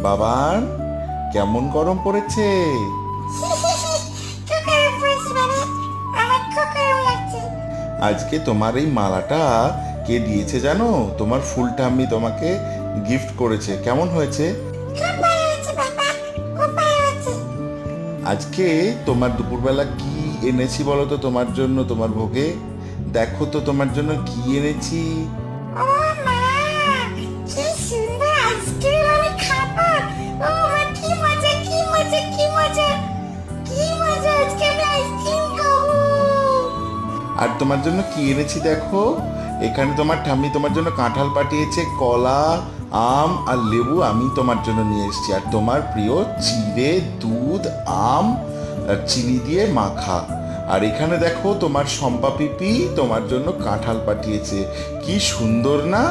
বাবান, কেমন গরম পড়েছে? আজকে তোমার এই মালাটা কে দিয়েছে জানো? তোমার ফুল ঠাম্মি তোমাকে গিফট করেছে। কেমন হয়েছে? আজকে তোমার দুপুরবেলা কি এনেছি বলো তো তোমার জন্য, তোমার ভোগে? দেখো তো তোমার জন্য কি এনেছি। আর তোমার জন্য কি এনেছি দেখো, এখানে তোমার ঠাম্মি তোমার জন্য কাঁঠাল পাঠিয়েছে, কলা, আম আর লেবু আমি তোমার জন্য নিয়ে এসেছি। আর তোমার প্রিয় চিড়ে, দুধ, আম আর চিনি দিয়ে মাখা। আর এখানে দেখো তোমার শম্পা পিপি তোমার জন্য কাঁঠাল পাঠিয়েছে। কি সুন্দর না?